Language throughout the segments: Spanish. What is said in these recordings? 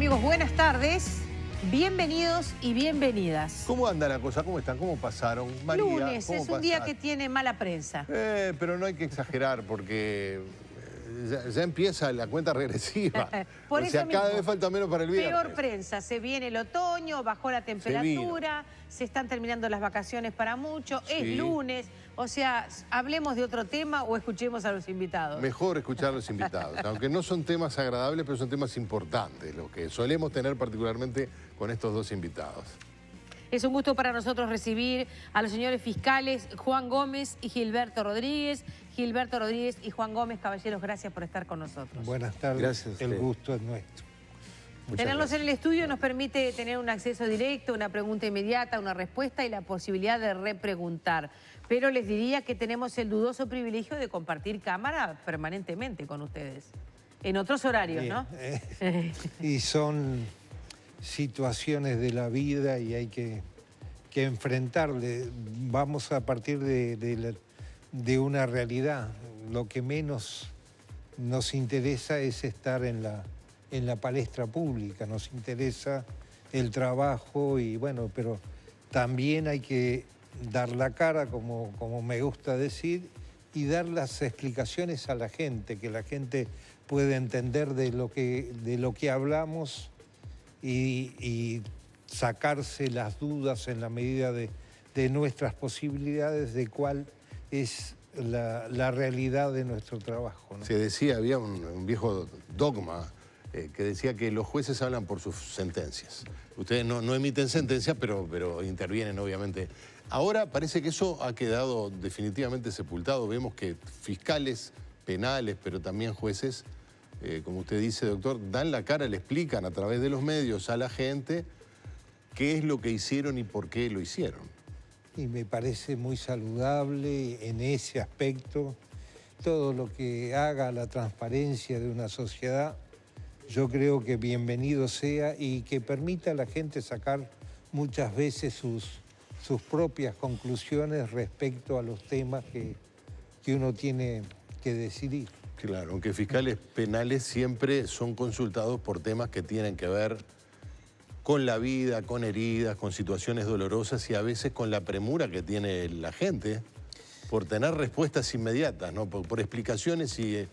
amigos? Buenas tardes. Bienvenidos y bienvenidas. ¿Cómo anda la cosa? ¿Cómo están? ¿Cómo pasaron? María, Lunes ¿cómo es un día que tiene mala prensa. Pero no hay que exagerar porque ya empieza la cuenta regresiva. Por o eso sea, mismo, cada vez falta menos para el viernes. Peor prensa. Se viene el otoño, bajó la temperatura, se están terminando las vacaciones para muchos, Sí. es lunes. O sea, hablemos de otro tema o escuchemos a los invitados. Mejor escuchar a los invitados, aunque no son temas agradables, pero son temas importantes, los que solemos tener particularmente con estos dos invitados. Es un gusto para nosotros recibir a los señores fiscales Juan Gómez y Gilberto Rodríguez. Gilberto Rodríguez y Juan Gómez, caballeros, gracias por estar con nosotros. Buenas tardes, Gracias. el gusto es nuestro. Tenerlos en el estudio nos permite tener un acceso directo, una pregunta inmediata, una respuesta y la posibilidad de repreguntar. Pero les diría que tenemos el dudoso privilegio de compartir cámara permanentemente con ustedes. En otros horarios, ¿no? Y son situaciones de la vida y hay que enfrentarle. Vamos a partir de una realidad. Lo que menos nos interesa es estar en la palestra pública, nos interesa el trabajo y bueno, pero también hay que dar la cara, como me gusta decir, y dar las explicaciones a la gente, que la gente pueda entender de lo que hablamos y sacarse las dudas en la medida de nuestras posibilidades de cuál es la realidad de nuestro trabajo, ¿no? Se decía, había un viejo dogma que decía que los jueces hablan por sus sentencias. Ustedes no emiten sentencias, pero intervienen, obviamente. Ahora parece que eso ha quedado definitivamente sepultado. Vemos que fiscales penales, pero también jueces, como usted dice, doctor, dan la cara, le explican a través de los medios a la gente qué es lo que hicieron y por qué lo hicieron. Y me parece muy saludable en ese aspecto. Todo lo que haga la transparencia de una sociedad, yo creo que bienvenido sea y que permita a la gente sacar muchas veces sus propias conclusiones respecto a los temas que uno tiene que decidir. Claro, aunque fiscales penales siempre son consultados por temas que tienen que ver con la vida, con heridas, con situaciones dolorosas y a veces con la premura que tiene la gente por tener respuestas inmediatas, ¿no? Por explicaciones y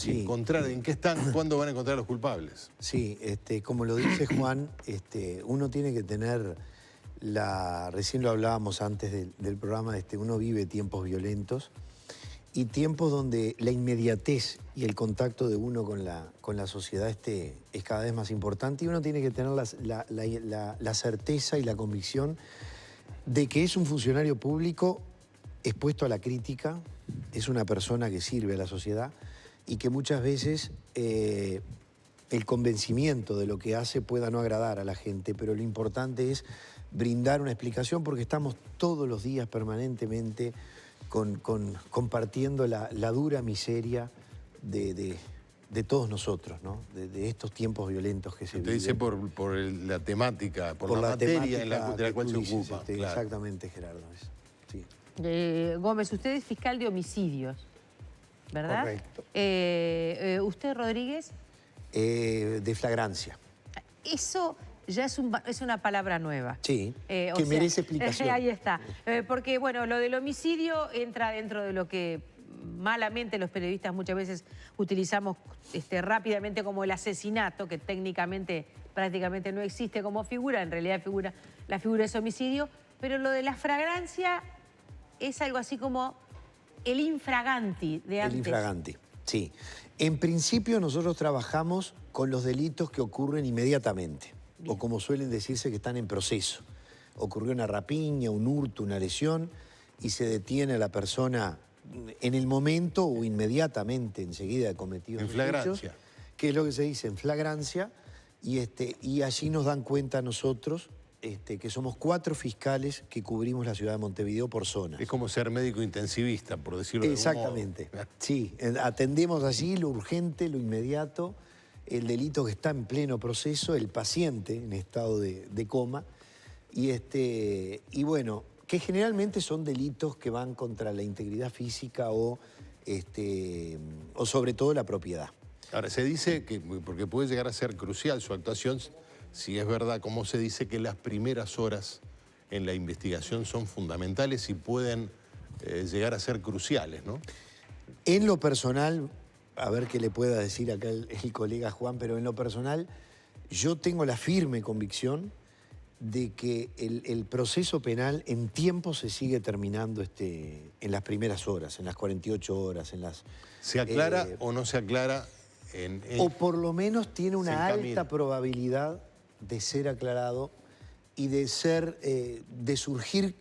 encontrar en qué están, cuándo van a encontrar a los culpables. Sí, como lo dice Juan, uno tiene que tener recién lo hablábamos antes del programa, uno vive tiempos violentos y tiempos donde la inmediatez y el contacto de uno con la sociedad es cada vez más importante y uno tiene que tener la certeza y la convicción de que es un funcionario público expuesto a la crítica, es una persona que sirve a la sociedad y que muchas veces el convencimiento de lo que hace pueda no agradar a la gente, pero lo importante es brindar una explicación porque estamos todos los días permanentemente compartiendo la dura miseria de todos nosotros, ¿no? De estos tiempos violentos que se viven. Usted dice por la temática, por la materia de la cual se ocupa. Claro. Exactamente, Gerardo. Sí. Gómez, usted es fiscal de homicidios, ¿verdad? Correcto. ¿Usted, Rodríguez? De flagrancia. Eso ya es una palabra nueva. Sí, que merece explicación. Ahí está. Porque, bueno, lo del homicidio entra dentro de lo que malamente los periodistas muchas veces utilizamos rápidamente como el asesinato, que técnicamente prácticamente no existe como figura, en realidad la figura es homicidio, pero lo de la flagrancia es algo así como el infraganti de antes. El infraganti, sí. En principio nosotros trabajamos con los delitos que ocurren inmediatamente. Bien. O como suelen decirse que están en proceso. Ocurrió una rapiña, un hurto, una lesión y se detiene a la persona en el momento o inmediatamente enseguida de cometidos en flagrancia. Hechos, que es lo que se dice en flagrancia y allí nos dan cuenta a nosotros que somos 4 fiscales que cubrimos la ciudad de Montevideo por zona. Es como ser médico intensivista, por decirlo de algún modo. Exactamente, sí. Atendemos allí lo urgente, lo inmediato, el delito que está en pleno proceso, el paciente en estado de coma y bueno, que generalmente son delitos que van contra la integridad física o sobre todo la propiedad. Ahora, se dice que, porque puede llegar a ser crucial su actuación, si es verdad, como se dice, que las primeras horas en la investigación son fundamentales y pueden llegar a ser cruciales, ¿no? En lo personal, a ver qué le pueda decir acá el colega Juan, pero en lo personal yo tengo la firme convicción de que el proceso penal en tiempo se sigue terminando en las primeras horas, en las 48 horas, en las... ¿Se aclara o no se aclara? O por lo menos tiene una se encamina. alta probabilidad de ser aclarado y de surgir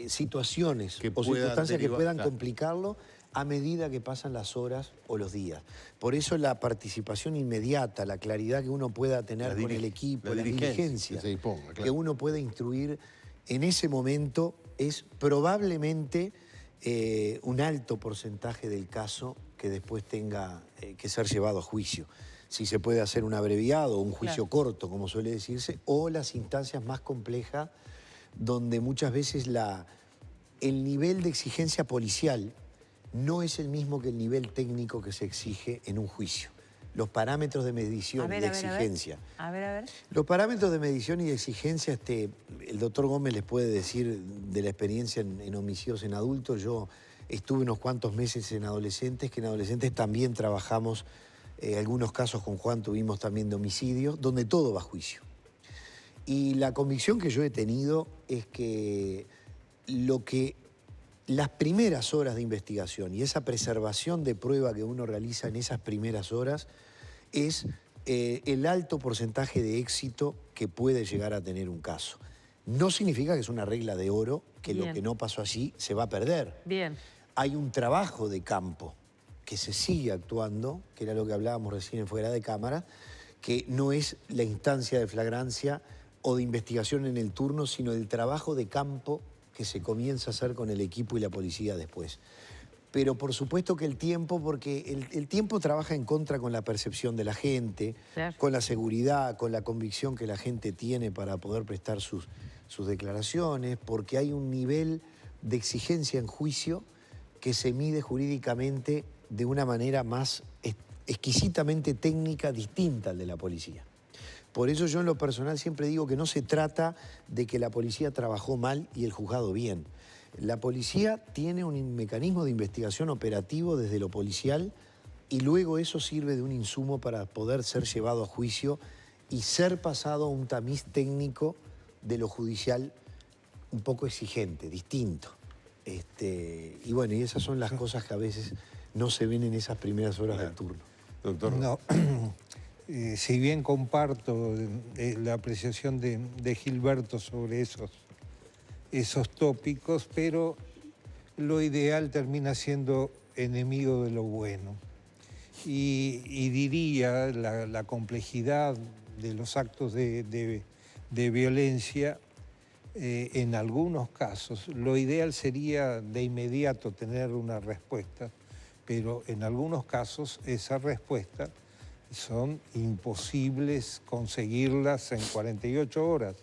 situaciones Que o circunstancias que puedan claro, complicarlo a medida que pasan las horas o los días. Por eso la participación inmediata, la claridad que uno pueda tener con el equipo, la diligencia que se disponga, claro, que uno pueda instruir en ese momento es probablemente un alto porcentaje del caso que después tenga que ser llevado a juicio. Si se puede hacer un abreviado o un juicio corto, como suele decirse, o las instancias más complejas donde muchas veces el nivel de exigencia policial no es el mismo que el nivel técnico que se exige en un juicio. Los parámetros de medición y de exigencia. A ver. Los parámetros de medición y de exigencia, el doctor Gómez les puede decir de la experiencia en homicidios en adultos. Yo estuve unos cuantos meses en adolescentes, que en adolescentes también trabajamos, algunos casos con Juan tuvimos también de homicidios, donde todo va a juicio. Y la convicción que yo he tenido es que las primeras horas de investigación y esa preservación de prueba que uno realiza en esas primeras horas es el alto porcentaje de éxito que puede llegar a tener un caso. No significa que es una regla de oro, que lo que no pasó allí se va a perder. Bien. Hay un trabajo de campo que se sigue actuando, que era lo que hablábamos recién fuera de cámara, que no es la instancia de flagrancia o de investigación en el turno, sino el trabajo de campo que se comienza a hacer con el equipo y la policía después. Pero por supuesto que el tiempo, porque el tiempo trabaja en contra con la percepción de la gente, con la seguridad, con la convicción que la gente tiene para poder prestar sus declaraciones, porque hay un nivel de exigencia en juicio que se mide jurídicamente de una manera más exquisitamente técnica, distinta al de la policía. Por eso yo en lo personal siempre digo que no se trata de que la policía trabajó mal y el juzgado bien. La policía tiene un mecanismo de investigación operativo desde lo policial y luego eso sirve de un insumo para poder ser llevado a juicio y ser pasado a un tamiz técnico de lo judicial un poco exigente, distinto. Y bueno, y esas son las cosas que a veces no se ven en esas primeras horas del turno. Doctor. No, si bien comparto la apreciación de Gilberto sobre esos tópicos, pero lo ideal termina siendo enemigo de lo bueno. Y diría la complejidad de los actos de violencia, en algunos casos, lo ideal sería de inmediato tener una respuesta, pero en algunos casos esa respuesta son imposibles conseguirlas en 48 horas.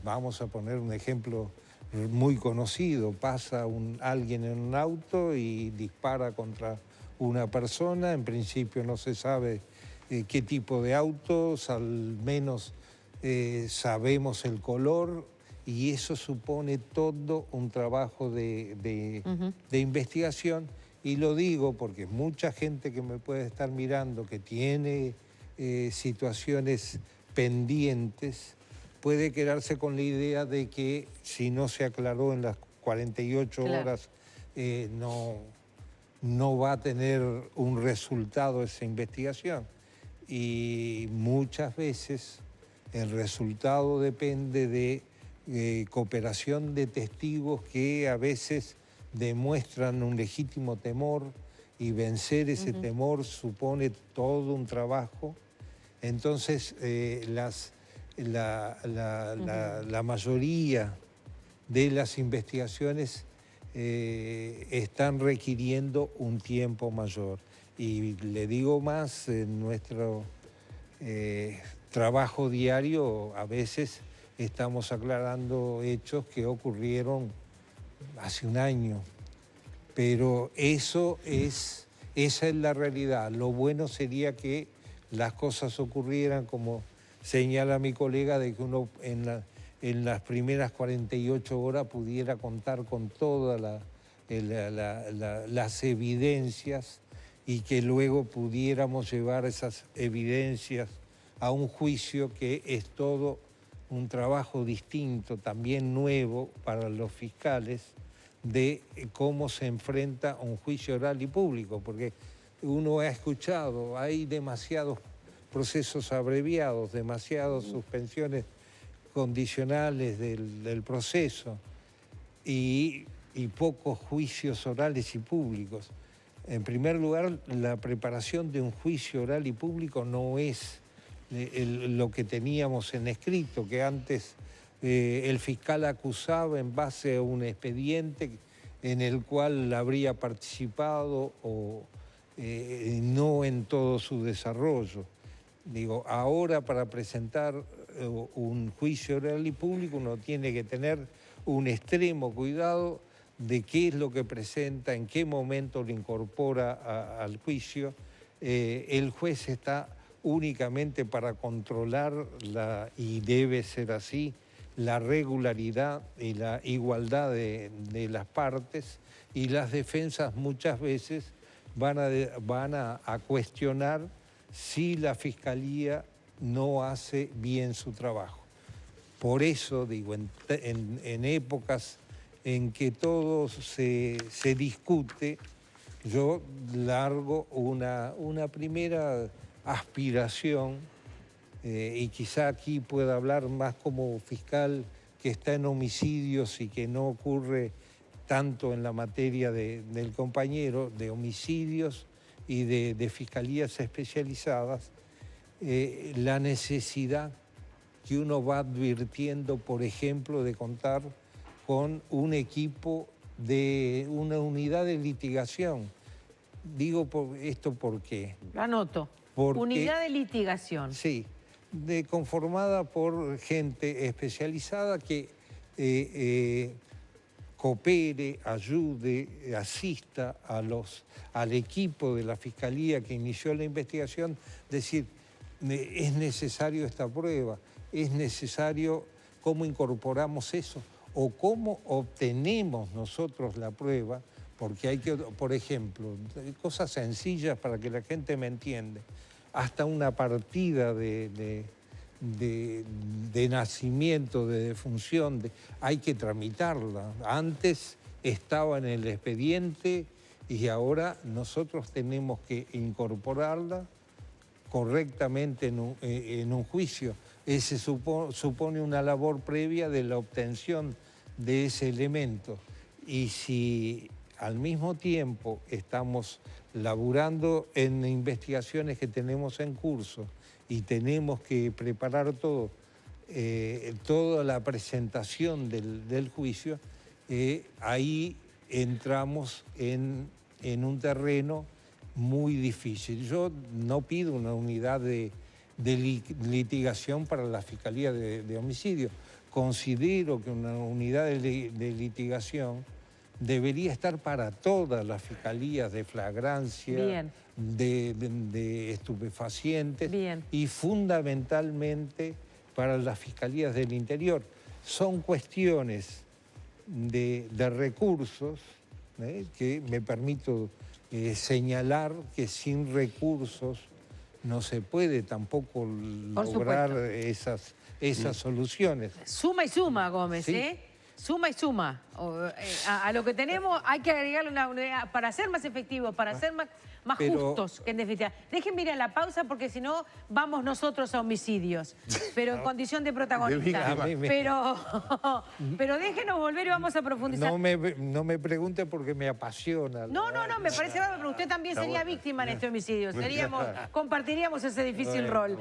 Vamos a poner un ejemplo muy conocido. Pasa alguien en un auto y dispara contra una persona. En principio no se sabe qué tipo de autos, al menos sabemos el color, y eso supone todo un trabajo de investigación. Y lo digo porque mucha gente que me puede estar mirando, que tiene situaciones pendientes, puede quedarse con la idea de que si no se aclaró en las 48 horas, no va a tener un resultado esa investigación. Y muchas veces el resultado depende de cooperación de testigos que a veces demuestran un legítimo temor, y vencer ese temor supone todo un trabajo. Entonces, la mayoría de las investigaciones están requiriendo un tiempo mayor. Y le digo más, en nuestro trabajo diario a veces estamos aclarando hechos que ocurrieron hace un año, pero eso es Esa es la realidad. Lo bueno sería que las cosas ocurrieran como señala mi colega, de que uno en las primeras 48 horas pudiera contar con todas las evidencias y que luego pudiéramos llevar esas evidencias a un juicio, que es todo un trabajo distinto, también nuevo para los fiscales, de cómo se enfrenta un juicio oral y público, porque uno ha escuchado, hay demasiados procesos abreviados, demasiadas suspensiones condicionales del proceso y pocos juicios orales y públicos. En primer lugar, la preparación de un juicio oral y público no es lo que teníamos en escrito, que antes el fiscal acusaba en base a un expediente en el cual habría participado o no en todo su desarrollo. Digo, ahora para presentar un juicio oral y público uno tiene que tener un extremo cuidado de qué es lo que presenta, en qué momento lo incorpora al juicio. El juez está únicamente para controlar, y debe ser así, la regularidad y la igualdad de las partes, y las defensas muchas veces van a cuestionar si la Fiscalía no hace bien su trabajo. Por eso, digo, en épocas en que todo se discute, yo largo una primera aspiración, y quizá aquí pueda hablar más como fiscal que está en homicidios y que no ocurre tanto en la materia del compañero, de homicidios y de fiscalías especializadas, la necesidad que uno va advirtiendo, por ejemplo, de contar con un equipo de una unidad de litigación. Digo esto porque... Lo anoto. Unidad de litigación. Sí, conformada por gente especializada que coopere, ayude, asista al equipo de la Fiscalía que inició la investigación. Decir, es necesario esta prueba, es necesario cómo incorporamos eso o cómo obtenemos nosotros la prueba, porque hay que, por ejemplo, cosas sencillas para que la gente me entienda, hasta una partida de nacimiento, de defunción, hay que tramitarla. Antes estaba en el expediente y ahora nosotros tenemos que incorporarla correctamente en un juicio. Ese supone una labor previa de la obtención de ese elemento. Y si al mismo tiempo estamos laburando en investigaciones que tenemos en curso y tenemos que preparar todo, toda la presentación del juicio, ahí entramos en un terreno muy difícil. Yo no pido una unidad de litigación para la Fiscalía de Homicidio. Considero que una unidad de litigación debería estar para todas las fiscalías de flagrancia, de estupefacientes y fundamentalmente para las fiscalías del interior. Son cuestiones de recursos, que me permito señalar que sin recursos no se puede tampoco lograr esas soluciones. Suma y suma, Gómez, Sí. Suma y suma. A lo que tenemos hay que agregarle una unidad para ser más efectivos, para ser más justos, que en definitiva. Déjenme ir a la pausa porque si no vamos nosotros a homicidios, pero en condición de protagonista. Pero déjenos volver y vamos a profundizar. No me pregunte porque me apasiona. No, me parece bárbaro, pero usted también sería víctima en este homicidio. Compartiríamos ese difícil rol.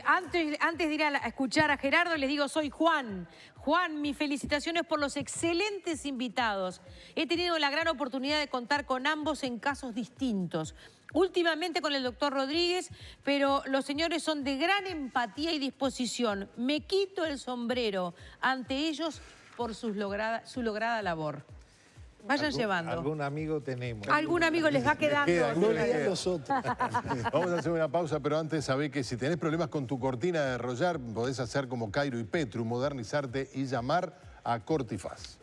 Antes de ir a escuchar a Gerardo, les digo, soy Juan. Juan, mis felicitaciones por los excelentes invitados. He tenido la gran oportunidad de contar con ambos en casos distintos. Últimamente con el doctor Rodríguez, pero los señores son de gran empatía y disposición. Me quito el sombrero ante ellos por su lograda labor. Vayan llevando. Algún amigo tenemos. Algún amigo les va quedando. No lean los otros. Vamos a hacer una pausa, pero antes sabé que si tenés problemas con tu cortina de enrollar, podés hacer como Cairo y Petru, modernizarte y llamar a Cortifaz.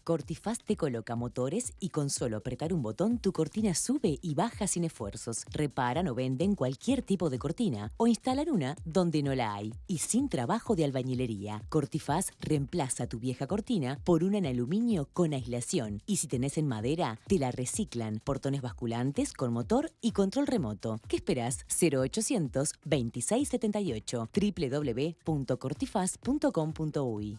Cortifaz te coloca motores y con solo apretar un botón tu cortina sube y baja sin esfuerzos. Reparan o venden cualquier tipo de cortina o instalan una donde no la hay y sin trabajo de albañilería. Cortifaz reemplaza tu vieja cortina por una en aluminio con aislación y si tenés en madera te la reciclan. Portones basculantes con motor y control remoto. ¿Qué esperás? 0800 2678 www.cortifaz.com.uy.